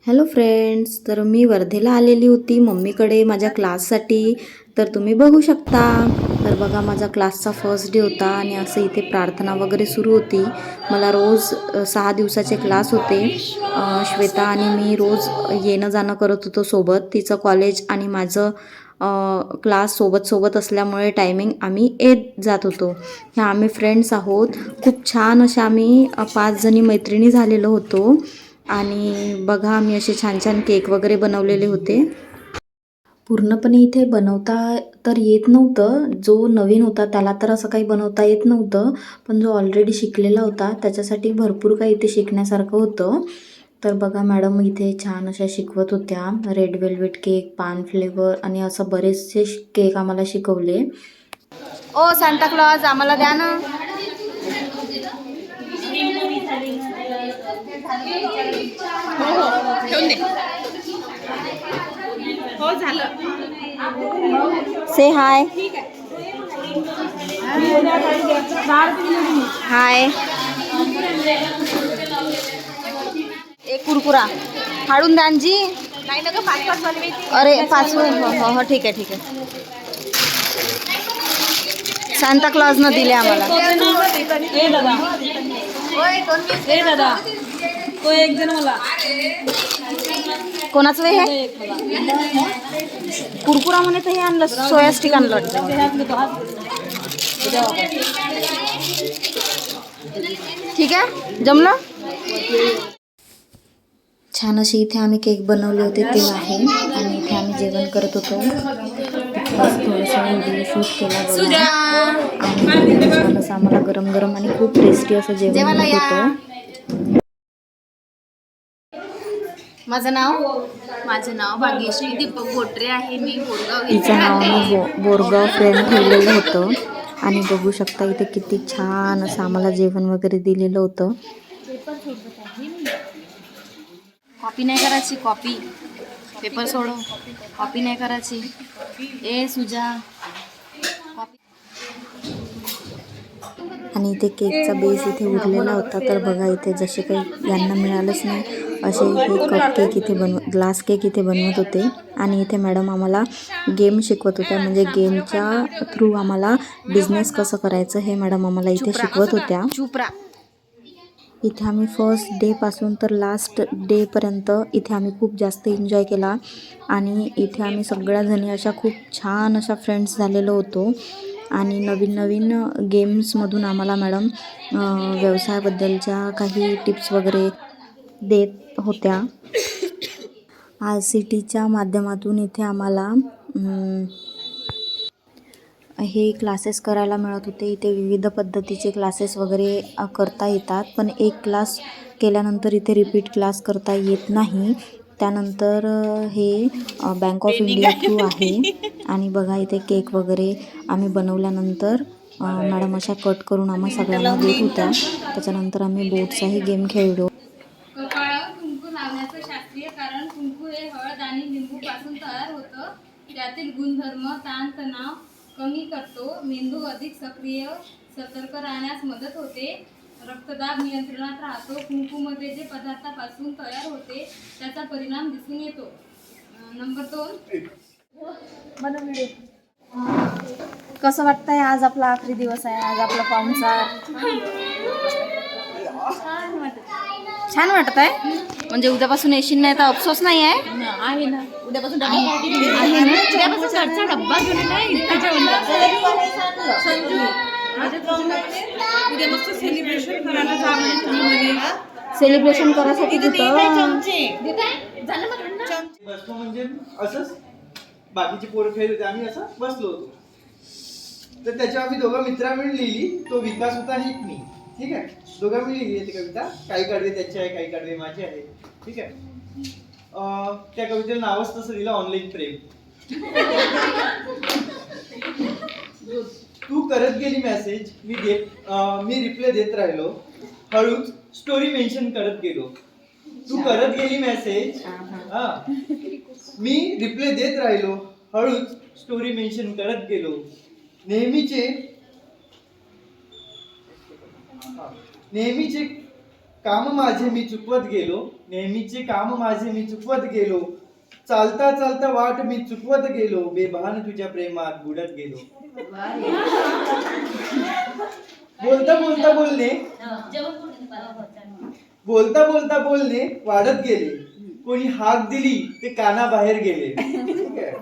Hello friends, तर मी वर्धेला आलेली होती मम्मीकडे माझ्या क्लाससाठी. तर तुम्ही बघू शकता. तर बघा, माझा क्लासचा फर्स्ट डे होता आणि असं इथे प्रार्थना वगैरे सुरू होती. मला रोज 6 दिवसाचे क्लास होते. श्वेता आणि मी रोज येणं जाणं करत होतो सोबत. तिचं कॉलेज आणि माझं क्लास सोबत असल्यामुळे टायमिंग आम्ही येत जात होतो. ह्या आम्ही फ्रेंड्स आहोत. खूप छान अशा आम्ही 5 जणी मैत्रिणी झालेलो होतो. आणि बघा, आम्ही असे छान छान केक वगैरे बनवलेले होते. पूर्णपणे इथे बनवता तर येत नव्हतं. जो नवीन होता त्याला तर असं काही बनवता येत नव्हतं, पण जो ऑलरेडी शिकलेला होता त्याच्यासाठी भरपूर काही इथे शिकण्यासारखं होतं. तर बघा, मॅडम इथे छान अशा शिकवत होत्या. रेड वेल्वेट केक, पान फ्लेवर आणि असं बरेचसे केक आम्हाला शिकवले. ओ सांता क्लॉज, आम्हाला द्या ना. ठेवून दे. हो झालं. से हाय. हाय. एक कुरकुरा फाडून द्या जी. नाही ना ग, 5-5 वाले वेगळी. अरे 5. हो हो, ठीक आहे. सांता क्लॉजनं दिले आम्हाला. ए दादा, ए दादा, तो एक जण मला. कोणाचं वे हे कुरकुरा म्हणे, तर हे आणलं सोया स्टिक आणलं वाटतं. ठीक आहे, जमलं. छान असे इथे आम्ही केक बनवले होते ते आहे. आणि इथे आम्ही जेवण करत होतो. थोडंसं व्हिडिओ शूट केला बघा. आणि छान असं आम्हाला गरम गरम आणि खूप टेस्टी असं जेवण मिळत होतं. माझं नाव भाग्यश्री दीपक बोटरे आहे. मी बोरगाव तिचं नाव मी बोरगाव फ्रेंड ठेवलेलं होतं. आणि बघू शकता इथे किती छान असं आम्हाला जेवण वगैरे दिलेलं होतं. कॉपी नाही करायची, कॉपी पेपर सोडव. कॉपी नाही करायची. ए सुजा, आणि इथे केकचा बेस इथे उरलेला होता. तर बघा, इथे जसे काही यांना मिळालंच नाही असे हे कप केक इथे ग्लास केक इथे बनवत होते. आणि इथे मॅडम आम्हाला गेम शिकवत होत्या. म्हणजे गेमच्या थ्रू आम्हाला बिझनेस कसं करायचं हे मॅडम आम्हाला इथे शिकवत होत्या. इथे आम्ही फर्स्ट डेपासून तर लास्ट डेपर्यंत इथे आम्ही खूप जास्त एन्जॉय केला. आणि इथे आम्ही सगळ्याजणी अशा खूप छान अशा फ्रेंड्स झालेलो होतो. आणि नवीन गेम्समधून आम्हाला मॅडम व्यवसायाबद्दलच्या काही टिप्स वगैरे देत होत्या. RCTच्या माध्यमातून इथे आम्हाला हे क्लासेस करायला मिळत होते. इथे विविध पद्धतीचे क्लासेस वगैरे करता येतात. पण एक क्लास केल्यानंतर इथे रिपीट क्लास करता येत नाही. त्यानंतर हे बँक ऑफ इंडिया थ्रू आहे. आणि बघा, इथे केक वगैरे आम्ही बनवल्यानंतर मॅडम अशा कट करून आम्हा सगळ्यांना देत होत्या. त्याच्यानंतर आम्ही बोटचाही गेम खेळलो. कपाळावर कुंकू लावण्याचं शास्त्रीय कारण, कुंकू हे हळद आणि लिंबू पासून तयार होतं. त्यातील गुणधर्म ताणतणाव कमी करतो, मेंदू अधिक सक्रिय सतर्क राहण्यास मदत होते, रक्तदाब नियंत्रणात राहतो. कुंकूमध्ये जे पदार्थापासून तयार होते त्याचा परिणाम दिसून येतो. नंबर 2. कसं वाटतंय? आज आपला आखरी दिवस आहे. आज आपला पाहुणचार छान वाटत आहे. म्हणजे उद्यापासून येशील नाही तर अफसोस नाही आहे. आहे ना. उद्यापासून घरचा डब्बा घेऊन उद्या मस्त सेलिब्रेशन करायला जा. सेलिब्रेशन करायसाठी बसलो म्हणजे असंच बाकीची पोरं खेळत होते, आम्ही असं बसलो होतो. तर त्याच्यावर आम्ही दोघं मित्र मिळून लिहिली. तो विकास होता आणि मी. ठीक आहे, दोघं मिळून लिहिली ती कविता. काही कडवे त्याचे आहे, काही कडवे माझे आहे. ठीक आहे. त्या कवितेला नावच तसं दिलं, ऑनलाईन प्रेम. तू करत गेली मेसेज, मी रिप्लाय देत राहिलो. हळूच स्टोरी मेन्शन करत गेलो. तू करत गेली मेसेज, मी रिप्लाय देत राहिलो. हळूच स्टोरी मेन्शन करत गेलो. नेहमीचे काम माझे मी चुकवत गेलो, नेहमीचे काम माझे मी चुकवत गेलो, चालता चालता वाट मी चुकवत गेलो, बेभान तुझ्या प्रेमात बुडत गेलो. बोलता बोलता बोलणे बोलता बोलता बोलणे वाढत गेले, कोणी हाक दिली ते कानाबाहेर गेले. ठीक आहे.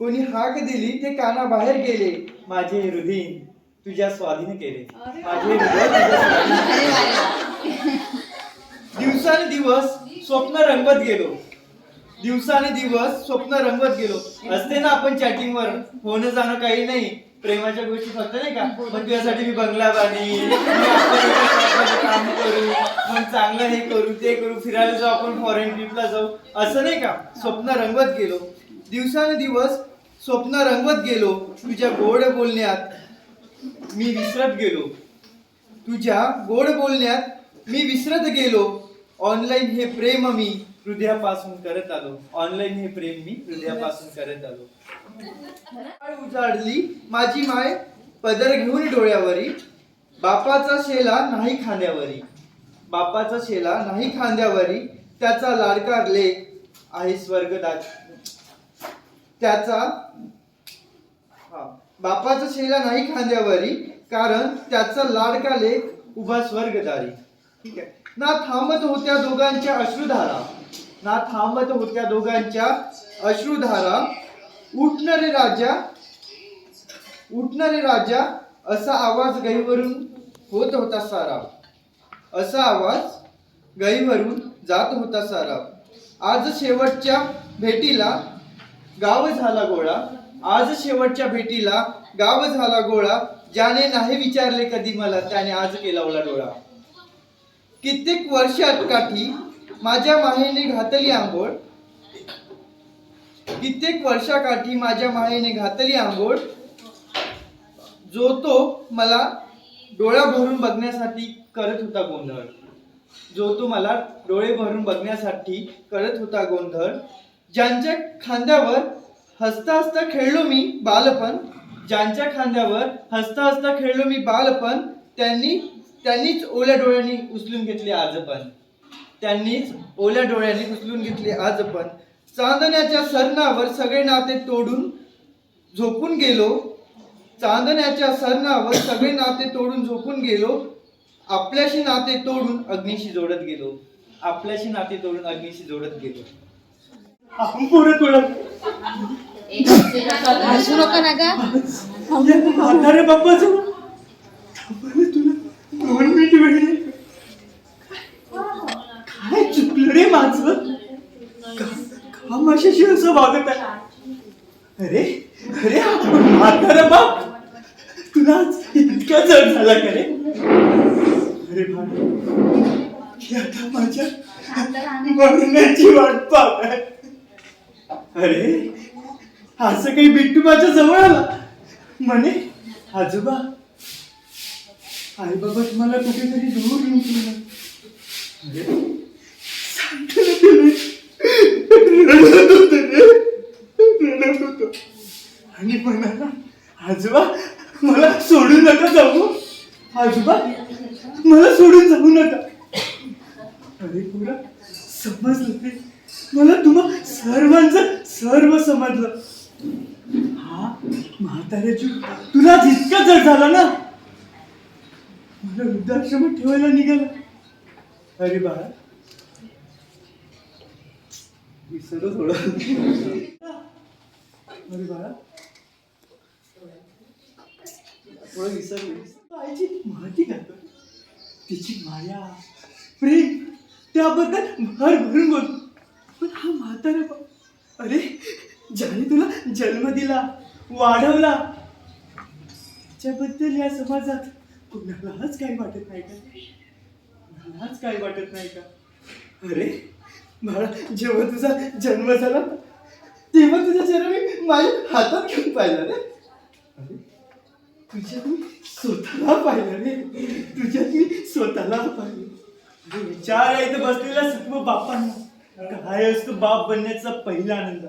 कोणी हाक दिली ते कानाबाहेर गेले, माझे हृदय तुझ्या स्वाधीन केले. माझे हृदय तुझ्या स्वाधीन केले. दिवसांदिवस स्वप्न रंगवत गेलो, दिवसांदिवस स्वप्न रंगवत गेलो. असते ना आपण चॅटिंगवर होणं जाणं काही नाही, प्रेमाच्या गोष्टी फक्त नाही का, मग तुझ्यासाठी मी बंगला बांधीन, काम करू, मग चांगलं हे करू ते करू, फिरायला जाऊ आपण, फॉरेन ट्रिपला जाऊ, असं नाही का. स्वप्न रंगवत गेलो, दिवसांदिवस स्वप्न रंगवत गेलो. तुझ्या गोड बोलण्यात मी विसरत गेलो, तुझ्या गोड बोलण्यात मी विसरत गेलो. ऑनलाईन हे प्रेम मी हृदयापासून करत आलो, ऑनलाईन हे प्रेम मी हृदयापासून करत आलो. उजाडली माझी माय पदर घेऊन डोळ्यावरी, बापाचा शेला नाही खांद्यावरी, बापाचा शेला नाही खांद्यावरी, त्याचा लाडका लेक आहे स्वर्गदार. त्याचा बापाचा शेला नाही खांद्यावरी, कारण त्याचा लाडका लेक उभा स्वर्गदारी. ठीक आहे. ना थांबत होत्या दोघांच्या अश्रुधारा, ना थांबत होत्या दोघांच्या अश्रुधारा, उठणारे राजा, उठणारे राजा, असा आवाज गईवरून होत होता सारा, असा आवाज गईवरून जात होता सारा. आज शेवटच्या भेटीला गाव झाला गोळा, आज शेवटच्या भेटीला गाव झाला गोळा, ज्याने नाही विचारले कधी मला त्याने आज केला ओला डोळा. कित्येक वर्षात काठी माझ्या माहेने घातली आंघोळ, कित्येक वर्षाकाठी माझ्या माहेने घातली आंघोळ, जो तो मला डोळा भरून बघण्यासाठी करत होता गोंधळ, जो तो मला डोळे भरून बघण्यासाठी करत होता गोंधळ. ज्यांच्या खांद्यावर हसता हसता खेळलो मी बालपण, ज्यांच्या खांद्यावर हसता हसता खेळलो मी बालपण, त्यांनीच ओल्या डोळ्यांनी उचलून घेतले आज पण, त्यांनीच ओल्या डोळ्यांनी उचलून घेतले आज पण. चांदण्याच्या सरणावर सगळे नाते तोडून झोपून गेलो, चांदण्याच्या सरणावर सगळे नाते तोडून झोपून गेलो, आपल्याशी नाते तोडून अग्नीशी जोडत गेलो, आपल्याशी नाते तोडून अग्नीशी जोडत गेलो. आपण परत हसू नका ना गा. म्हातारे बाप्पाचं तुला 2 मिनिट वेळ, काय चुकलं रे माझं, का माझ्याशी असं वागत आहे. अरे अरे म्हातारा बाप, तुला इतका जड झाला का रे. अरे भाई, आता माझ्या मरण्याची वाट पाहत. अरे असं काही बिट्टू माझ्या जवळ आला म्हणे, आजोबा आई बाबा तुम्हाला कुठेतरी दूर येऊन गेला. रडत होतो आणि म्हणाला, आजोबा मला सोडून नका जाऊ, आजोबा मला सोडून जाऊ नका. अरे पुरा समजलं रे मला, तुम्हा सर्वांचं सर्व समजलं. हा म्हाताऱ्याची तुला जितका जड झाला ना, मला वृद्धाश्रमात ठेवायला निघाला. अरे बाळा विसरलो थोडं. अरे बाळा थोडं विसरलो. आईची माहिती घालतो, तिची माया प्रेम त्याबद्दल भर भरून बोलतो. पण हा म्हातारा, अरे ज्याने तुला जन्म दिला वाढवला, त्याच्याबद्दल या समाजात कुणालाच काही वाटत नाही का, कुणालाच काही वाटत नाही का. अरे बाळा, जेव्हा तुझा जन्म झाला तेव्हा तुझा जन्म मी माझ्या हातात घेऊन पाहिला रे. अरे तुझ्यात मी स्वतःला पाहिलं रे, तुझ्यात मी स्वतःला पाहिलं. विचार आहे इथं बसलेल्या सर्व बापांना, काय असतो बाप बनण्याचा पहिला आनंद.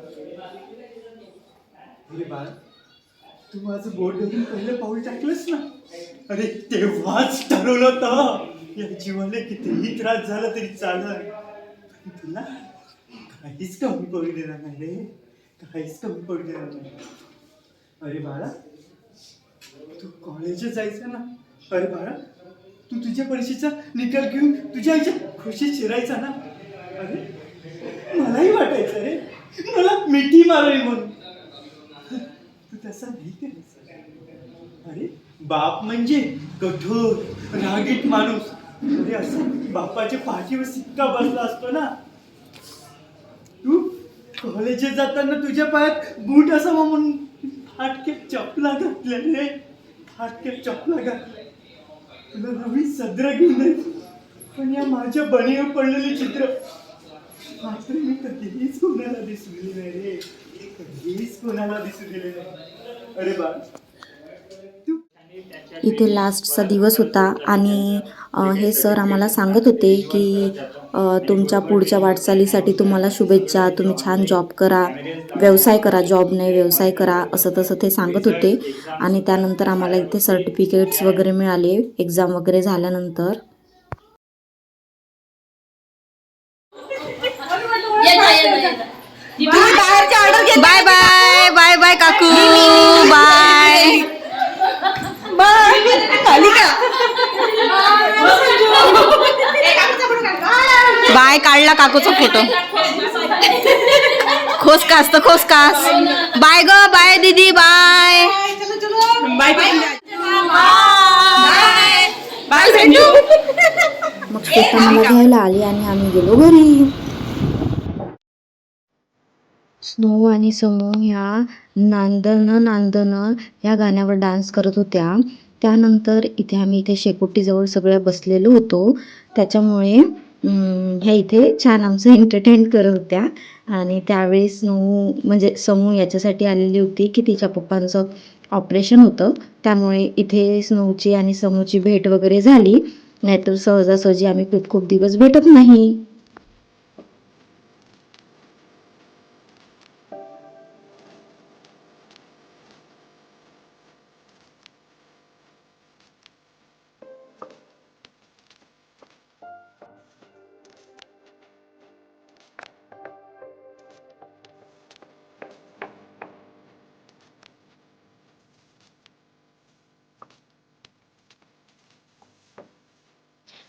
अरे बाळा, तू माझं बोट धरून पहिलं पाऊल टाकलंस ना, अरे तेव्हाच ठरवलं होतं या जीवाला कितीही त्रास झाला तरी चालेल, पण तुला काहीच कमी पडू देणार नाही रे, काहीच कमी पडू देणार नाही. अरे बाळा, तू कॉलेजला जायचं ना. अरे बाळा, तू तुझ्या परीक्षेचा निकाल घेऊन तुझ्या आईच्या खुशीत शिरायचा ना. अरे मलाही वाटायचं रे, मला मिठी मारावी म्हणून. तू तसा नाही करायचा. अरे बाप म्हणजे कठोर रागीट माणूस. अरे असं बापाच्या पाठीवर सिक्का बसला असतो ना. तू कॉलेजात जाताना तुझ्या पायात बूट असावा म्हणून फाटक्या चपला घातल्या रे, फाटक्या चपला घातल्या. तुला नवीन सदरा घेऊन जायचं, पण या माझ्या बनीवर पडलेले चित्र मात्र मी कधीच कोणाला दिसू दिले नाही रे, कधीच कोणाला दिसू दिले नाही. अरे बा, इथे लास्टचा दिवस होता आणि हे सर आम्हाला सांगत होते की तुमच्या पुढच्या वाटचालीसाठी तुम्हाला शुभेच्छा, तुम्ही छान जॉब करा, व्यवसाय करा, जॉब नाही व्यवसाय करा, असं तसं ते सांगत होते. आणि त्यानंतर आम्हाला इथे सर्टिफिकेट्स वगैरे मिळाले एक्झाम वगैरे झाल्यानंतर. बाय बाय बाय बाय काकू, बाय बाय. काढला काकूचा फोटो. खोसकास तर खोसकास. बाय ग, बाय दीदी, बाय बाय संजू. मग श्वेता मला घ्यायला आली आणि आम्ही गेलो घरी. स्नो आणि समू ह्या नांदणं नांदणं ह्या गाण्यावर डान्स करत होत्या. त्यानंतर इथे शेकोटीजवळ सगळ्या बसलेलो होतो, त्याच्यामुळे ह्या इथे छान आमचं एंटरटेन करत होत्या. आणि त्यावेळी म्हणजे समू याच्यासाठी आलेली होती की तिच्या पप्पांचं ऑपरेशन होतं, त्यामुळे इथे स्नोची आणि समूची भेट वगैरे झाली. नाहीतर सहजासहजी आम्ही खूप खूप दिवस भेटत नाही.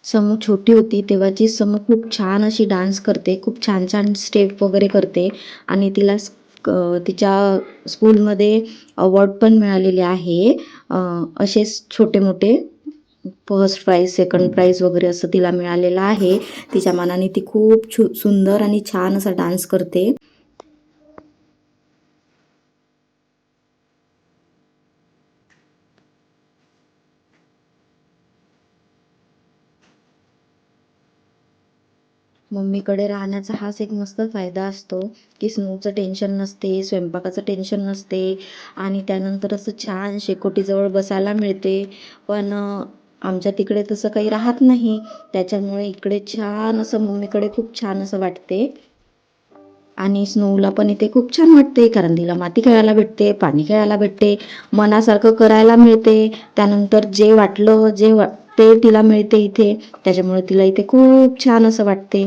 समू छोटी होती तेव्हाची समू खूप छान अशी डान्स करते, खूप छान छान स्टेप वगैरे करते. आणि तिला तिच्या स्कूलमध्ये अवॉर्ड पण मिळालेले आहे. असेच छोटे मोठे फर्स्ट प्राईज, सेकंड प्राईज वगैरे असं तिला मिळालेलं आहे. तिच्या मनाने ती खूप सुंदर आणि छान असा डान्स करते. मम्मीकडे राहण्याचा हाच एक मस्त फायदा असतो की स्नूचं टेन्शन नसते, स्वयंपाकाचं टेन्शन नसते आणि त्यानंतर असं छान शेकोटीजवळ बसायला मिळते. पण आमच्या तिकडे तसं काही राहत नाही, त्याच्यामुळे इकडे छान असं मम्मीकडे खूप छान असं वाटते. आणि स्नोला पण इथे खूप छान वाटते, कारण तिला माती खेळायला भेटते, पाणी खेळायला भेटते, मनासारखं करायला मिळते. त्यानंतर जे वाटलं ते तिला मिळते इथे, त्याच्यामुळे तिला इथे खूप छान असं वाटते.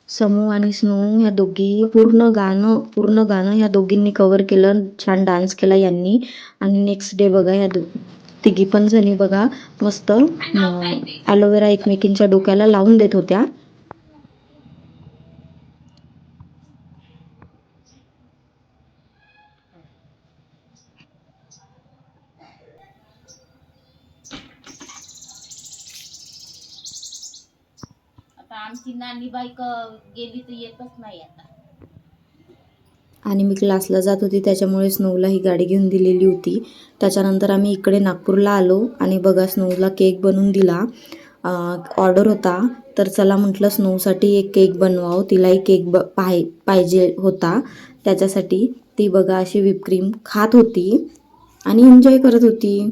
समू आणि स्नो ह्या दोघी पूर्ण गाणं ह्या दोघींनी कव्हर केलं, छान डान्स केला यांनी. आणि नेक्स्ट डे बघा ह्या तिघी पण जणी बघा मस्त ॲलोवेरा एकमेकींच्या डोक्याला लावून देत होत्या. आता आमची नानी बाईक गेली तर येतच नाही आता. आणि मी क्लासला जात होती, त्याच्यामुळे स्नोला ही गाडी घेऊन दिलेली होती. त्याच्यानंतर आम्ही इकडे नागपूरला आलो आणि बघा स्नोला केक बनवून दिला. ऑर्डर होता, तर चला म्हटलं स्नोसाठी एक केक बनवावं, तिलाही केक पाहिजे होता. त्याच्यासाठी ती बघा अशी व्हिपक्रीम खात होती आणि एन्जॉय करत होती.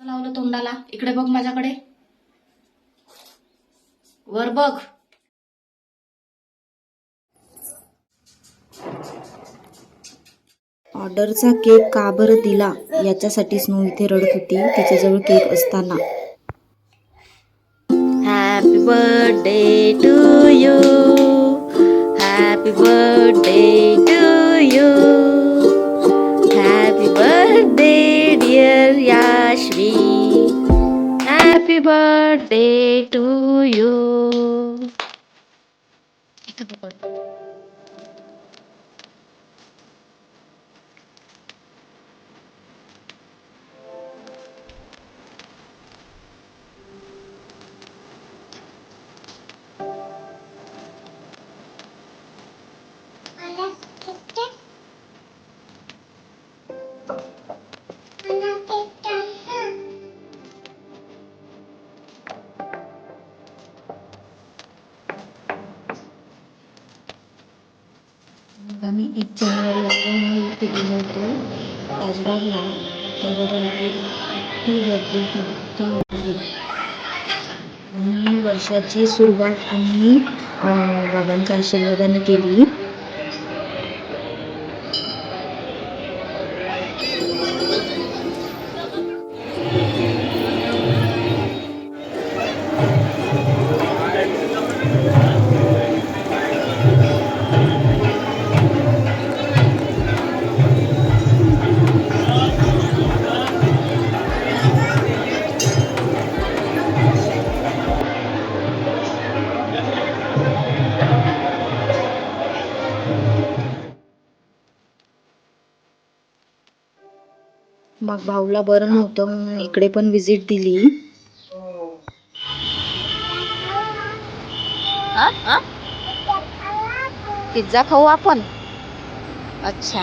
लावलं तोंडाला. इकडे बघ माझ्याकडे. वर बघ. ऑर्डरचा केक का बरं दिला याच्यासाठी स्नो इथे रडत होती तिच्याजवळ केक असताना. Happy birthday to you, happy birthday to you, happy birthday dear Yashvi, happy birthday to you. आम्ही 1 जानेवारी इथे गेलो होतो ताजबागला. तर ही गर्दी होती. आणि वर्षाची सुरुवात आम्ही बाबांच्या आशीर्वादाने केली. मग भाऊला बरं नव्हतं म्हणून इकडे पण विजिट दिली. पिझ्झा खाऊ आपण. अच्छा.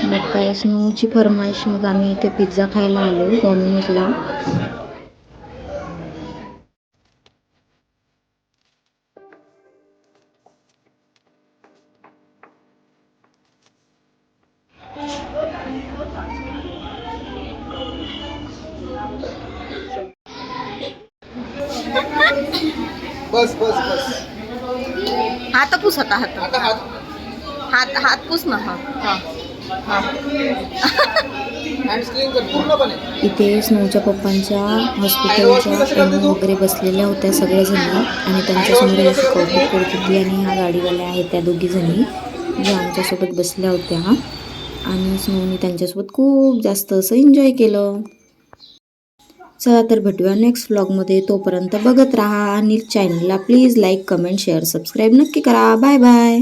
मग काय स्नूची फरमाईश, मग आम्ही इथे पिझ्झा खायला आलो डॉमिनोजला. बस बस बस. हात पुस आता. हात आता हात हात हात पुस ना. हँड क्लीन कर पूर्णपणे. इथे स्नोच्या पप्पांच्या हॉस्पिटलच्या एम वगैरे बसलेल्या होत्या सगळ्याजणी आणि त्यांच्यासमोर अशी कौतुक करत होती. आणि ह्या गाडीवाल्या आहेत त्या दोघीजणी ज्या आमच्यासोबत बसल्या होत्या. आणि स्नोनी त्यांच्यासोबत खूप जास्त असं एन्जॉय केलं. चला तर भेटूया नेक्स्ट व्लॉगमध्ये. तोपर्यंत बघत राहा आणि चॅनलला please like, comment, share, subscribe नक्की करा. Bye bye.